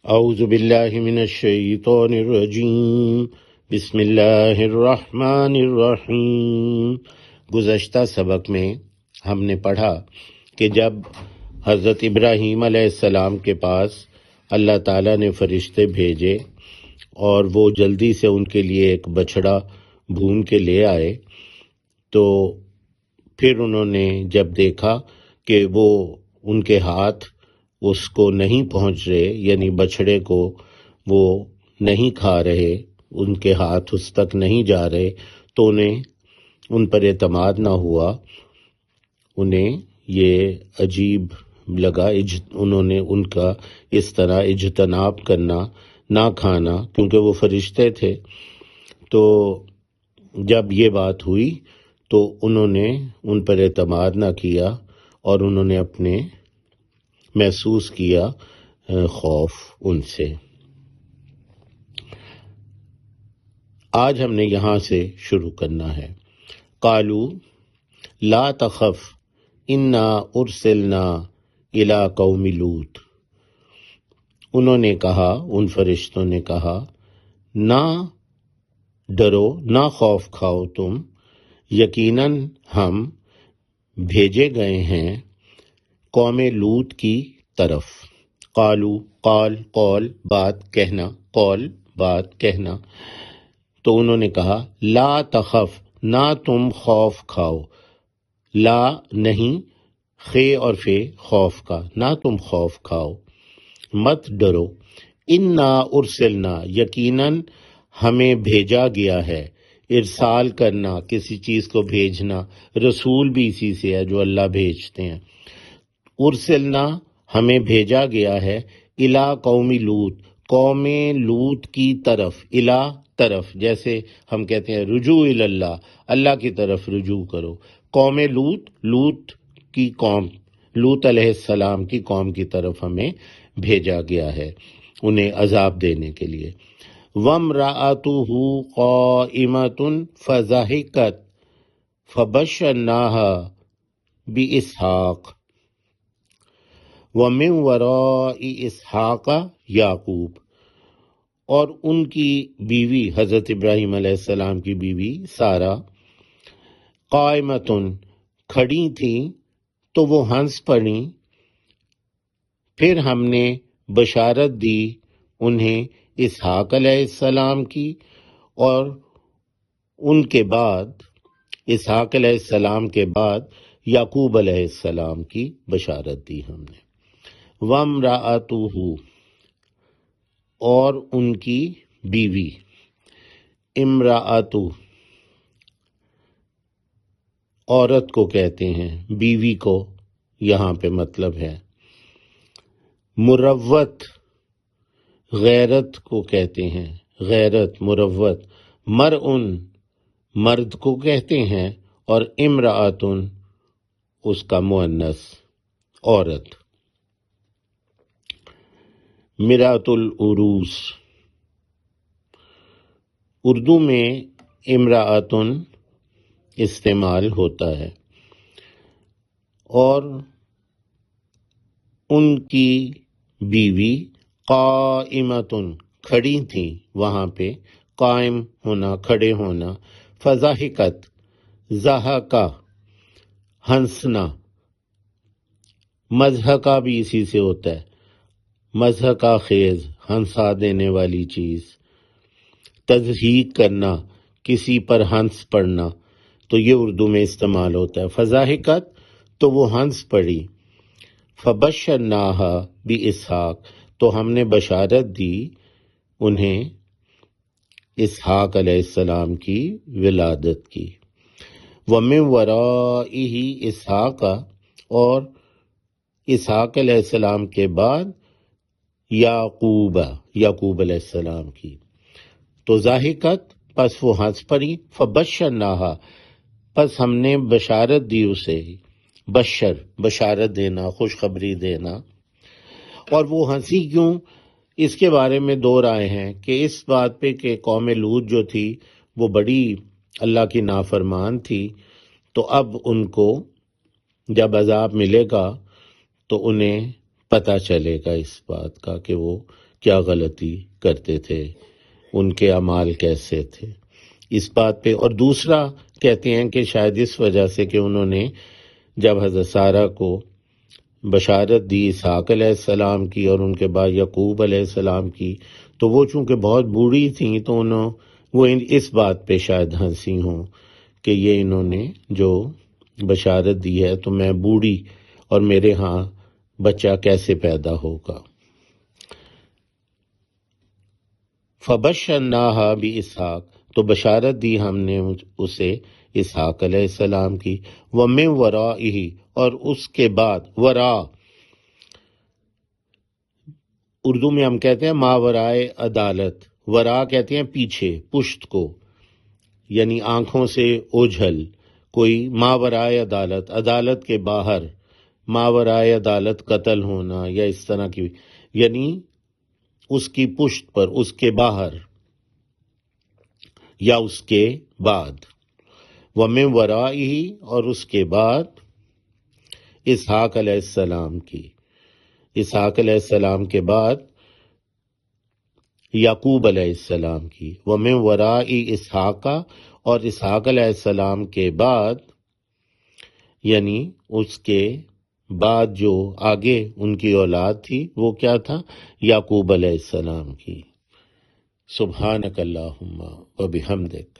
اعوذ باللہ من الشیطان الرجیم، بسم اللہ الرحمن الرحیم۔ گزشتہ سبق میں ہم نے پڑھا کہ جب حضرت ابراہیم علیہ السلام کے پاس اللہ تعالیٰ نے فرشتے بھیجے اور وہ جلدی سے ان کے لیے ایک بچھڑا بھون کے لے آئے، تو پھر انہوں نے جب دیکھا کہ وہ ان کے ہاتھ اس کو نہیں پہنچ رہے، یعنی بچھڑے کو وہ نہیں کھا رہے، ان کے ہاتھ اس تک نہیں جا رہے، تو انہیں ان پر اعتماد نہ ہوا، انہیں یہ عجیب لگا، انہوں نے ان کا اس طرح اجتناب کرنا، نہ کھانا، کیونکہ وہ فرشتے تھے۔ تو جب یہ بات ہوئی تو انہوں نے ان پر اعتماد نہ کیا اور انہوں نے اپنے محسوس کیا خوف ان سے۔ آج ہم نے یہاں سے شروع کرنا ہے۔ قالو لا تخف انا ارسلنا الی قوم لوط۔ انہوں نے کہا، ان فرشتوں نے کہا، نہ ڈرو، نہ خوف کھاؤ تم، یقیناً ہم بھیجے گئے ہیں قوم لوط کی طرف۔ قالو، قال، قول بات کہنا، قول بات کہنا، تو انہوں نے کہا لا تخف، نہ تم خوف کھاؤ، لا نہیں، خے اور فے خوف کا، نہ تم خوف کھاؤ، مت ڈرو، انا ارسلنا، یقیناً ہمیں بھیجا گیا ہے۔ ارسال کرنا، کسی چیز کو بھیجنا، رسول بھی اسی سے ہے جو اللہ بھیجتے ہیں۔ ارسلنا ہمیں بھیجا گیا ہے، الی قوم لوط، قوم لوط کی طرف، الی طرف، جیسے ہم کہتے ہیں رجوع الی اللہ، اللہ کی طرف رجوع کرو۔ قوم لوط، لوط کی قوم، لوط علیہ السلام کی قوم کی طرف ہمیں بھیجا گیا ہے، انہیں عذاب دینے کے لیے۔ وامرأتہ قائمۃ فضحکت فبشرناہا باسحاق ومن وراء اسحاق یعقوب، اور ان کی بیوی حضرت ابراہیم علیہ السلام کی بیوی سارہ قائمتن، کھڑی تھیں تو وہ ہنس پڑیں، پھر ہم نے بشارت دی انہیں اسحاق علیہ السلام کی، اور ان کے بعد، اسحاق علیہ السلام کے بعد یعقوب علیہ السلام کی بشارت دی ہم نے۔ وامرأتہ، اور ان کی بیوی، امرأتو عورت کو کہتے ہیں، بیوی کو یہاں پہ مطلب ہے۔ مروت غیرت کو کہتے ہیں، غیرت، مروت۔ مرءن مرد کو کہتے ہیں، اور امرأتن اس کا مؤنث عورت۔ مرأۃ العروس، اردو میں امرأتن استعمال ہوتا ہے، اور ان کی بیوی قائمتن، کھڑی تھیں، وہاں پہ قائم ہونا، کھڑے ہونا۔ فضحکت، ضحکا ہنسنا، مضحکہ بھی اسی سے ہوتا ہے، مضحکہ خیز، ہنسا دینے والی چیز۔ تضحیک کرنا، کسی پر ہنس پڑنا، تو یہ اردو میں استعمال ہوتا ہے۔ فضحکت، تو وہ ہنس پڑی۔ فبشرناہا باسحاق، تو ہم نے بشارت دی انہیں اسحاق علیہ السلام کی ولادت کی۔ ومن ورائہ اسحاق، اور اسحاق علیہ السلام کے بعد یعقوب، یعقوب علیہ السلام کی۔ تو ضاحکت، پس وہ ہنس پڑی، فبشرناہا، پس ہم نے بشارت دی اسے، بشر بشارت دینا، خوشخبری دینا۔ اور وہ ہنسی کیوں، اس کے بارے میں دو رائے ہیں، کہ اس بات پہ کہ قوم لوط جو تھی وہ بڑی اللہ کی نافرمان تھی، تو اب ان کو جب عذاب ملے گا تو انہیں پتہ چلے گا اس بات کا کہ وہ کیا غلطی کرتے تھے، ان کے اعمال کیسے تھے، اس بات پہ۔ اور دوسرا کہتے ہیں کہ شاید اس وجہ سے کہ انہوں نے جب حضرت سارہ کو بشارت دی اسحاق علیہ السلام کی اور ان کے بعد یعقوب علیہ السلام کی، تو وہ چونکہ بہت بوڑھی تھیں تو وہ اس بات پہ شاید ہنسی ہوں کہ یہ انہوں نے جو بشارت دی ہے تو میں بوڑھی اور میرے ہاں بچہ کیسے پیدا ہوگا۔ فبشرناہا باسحاق، تو بشارت دی ہم نے اسے اسحاق علیہ السلام کی، ومن ورائہ، اور اس کے بعد، ورا اردو میں ہم کہتے ہیں ماورائے عدالت، ورا کہتے ہیں پیچھے، پشت کو، یعنی آنکھوں سے اوجھل کوئی، ماورائے عدالت، عدالت کے باہر، ماورائے عدالت قتل ہونا یا اس طرح کی، یعنی اس کی پشت پر، اس کے باہر یا اس کے بعد، ومن ورائہ، اور اس کے بعد اسحاق علیہ السلام کی، اسحاق علیہ السلام کے بعد یعقوب علیہ السلام کی، ومن وراء اسحاق، اور اسحاق علیہ السلام کے بعد یعنی اس کے بعد جو آگے ان کی اولاد تھی وہ کیا تھا، یعقوب علیہ السلام کی۔ سبحانک اللہم و بحمدک